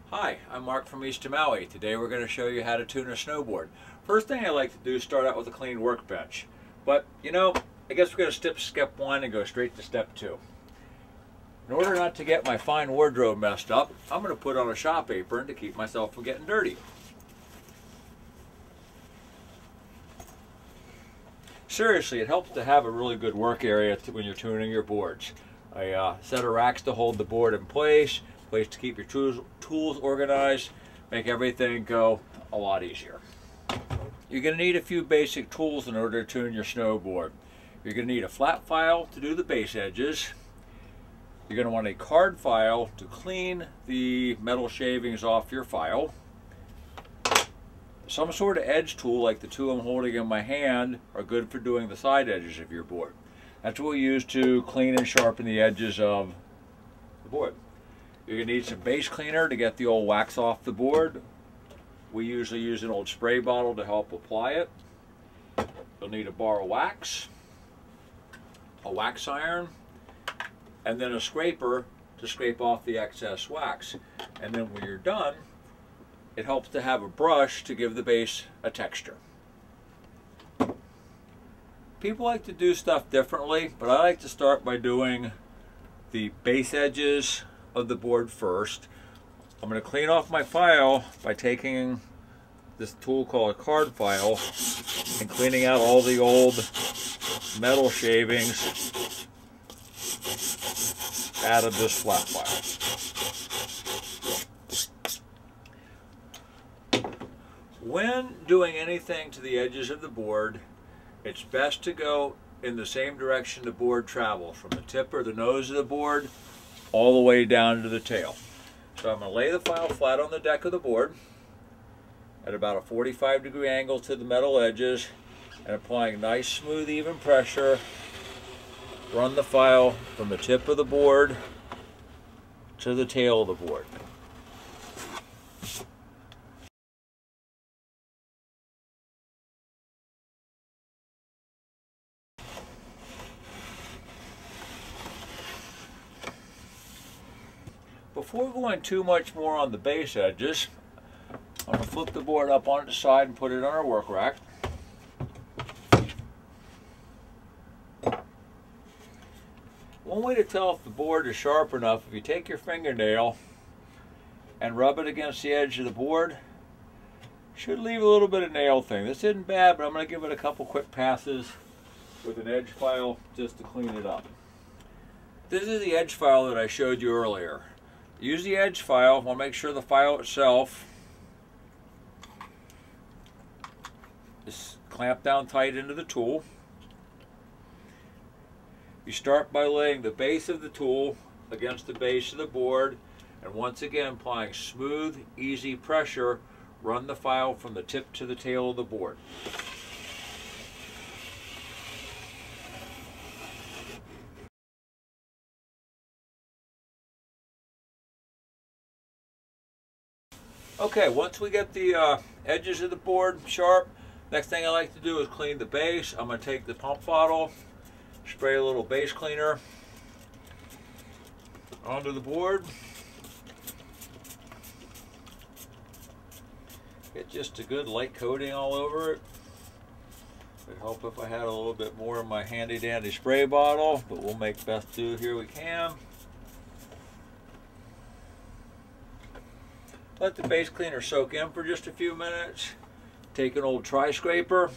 Hi, I'm Mark from East of Maui. Today we're going to show you how to tune a snowboard. First thing I like to do is start out with a clean workbench. But, I guess we're going to skip step 1 and go straight to step 2. In order not to get my fine wardrobe messed up, I'm going to put on a shop apron to keep myself from getting dirty. Seriously, it helps to have a really good work area when you're tuning your boards. A set of racks to hold the board in place to keep your tools organized, make everything go a lot easier. You're going to need a few basic tools in order to tune your snowboard. You're going to need a flat file to do the base edges. You're going to want a card file to clean the metal shavings off your file. Some sort of edge tool like the two I'm holding in my hand are good for doing the side edges of your board. That's what we use to clean and sharpen the edges of the board. You're going to need some base cleaner to get the old wax off the board. We usually use an old spray bottle to help apply it. You'll need a bar of wax, a wax iron, and then a scraper to scrape off the excess wax. And then when you're done, it helps to have a brush to give the base a texture. People like to do stuff differently, but I like to start by doing the base edges of the board first. I'm going to clean off my file by taking this tool called a card file and cleaning out all the old metal shavings out of this flat file. When doing anything to the edges of the board, it's best to go in the same direction the board travels, from the tip or the nose of the board all the way down to the tail. So I'm going to lay the file flat on the deck of the board at about a 45-degree angle to the metal edges and applying nice, smooth, even pressure. Run the file from the tip of the board to the tail of the board. Before going too much more on the base edges, I'm going to flip the board up on its side and put it on our work rack. One way to tell if the board is sharp enough, if you take your fingernail and rub it against the edge of the board, it should leave a little bit of nail thing. This isn't bad, but I'm going to give it a couple quick passes with an edge file just to clean it up. This is the edge file that I showed you earlier. Use the edge file. Want to make sure the file itself is clamped down tight into the tool. You start by laying the base of the tool against the base of the board, and once again applying smooth, easy pressure. Run the file from the tip to the tail of the board. Okay, once we get the edges of the board sharp, next thing I like to do is clean the base. I'm going to take the pump bottle, spray a little base cleaner onto the board. Get just a good light coating all over it. It'd help if I had a little bit more in my handy dandy spray bottle, but we'll make best do here we can. Let the base cleaner soak in for just a few minutes. Take an old tri-scraper.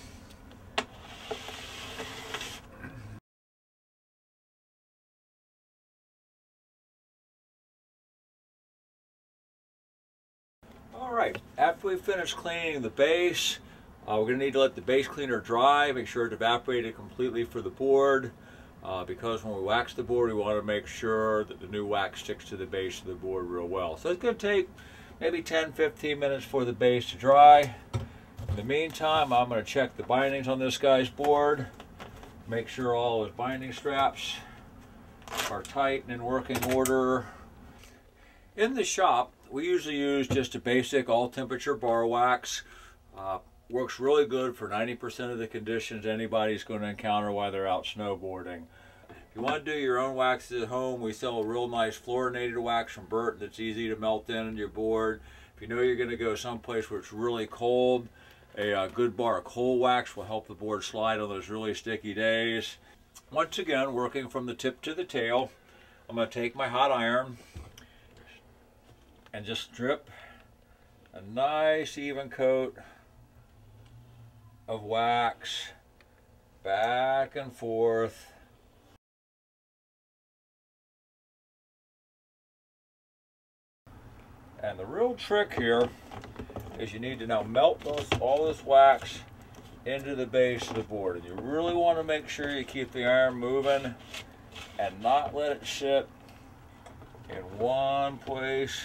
Alright, after we finish cleaning the base, we're going to need to let the base cleaner dry. Make sure it evaporated completely for the board. Because when we wax the board, we want to make sure that the new wax sticks to the base of the board real well. So it's going to take maybe 10-15 minutes for the base to dry. In the meantime, I'm going to check the bindings on this guy's board. Make sure all his binding straps are tight and in working order. In the shop, we usually use just a basic all-temperature bar wax. Works really good for 90% of the conditions anybody's going to encounter while they're out snowboarding. If you want to do your own waxes at home, we sell a real nice fluorinated wax from Burton that's easy to melt into your board. If you know you're going to go someplace where it's really cold, a good bar of cold wax will help the board slide on those really sticky days. Once again, working from the tip to the tail, I'm going to take my hot iron and just drip a nice even coat of wax back and forth. And the real trick here is you need to now melt all this wax into the base of the board. And you really want to make sure you keep the iron moving and not let it sit in one place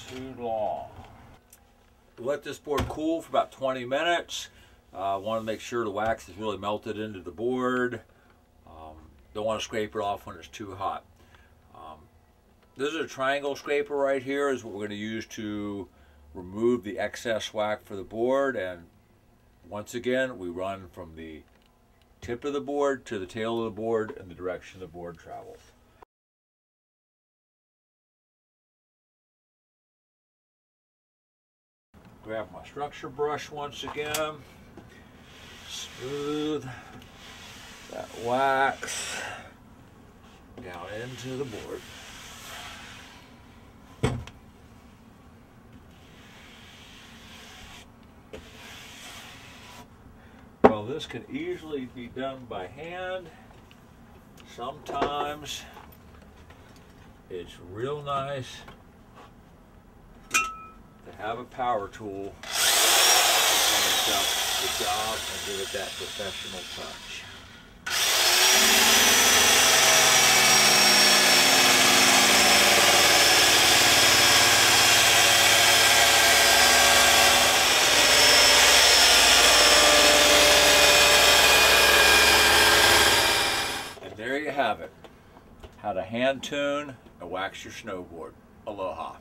too long. Let this board cool for about 20 minutes. Want to make sure the wax is really melted into the board. Don't want to scrape it off when it's too hot. This is a triangle scraper right here, is what we're going to use to remove the excess wax for the board. And once again, we run from the tip of the board to the tail of the board in the direction the board travels. Grab my structure brush once again, smooth that wax down into the board. Well, this can easily be done by hand. Sometimes it's real nice to have a power tool and finish up the job and give it that professional touch. And there you have it. How to hand tune and wax your snowboard. Aloha.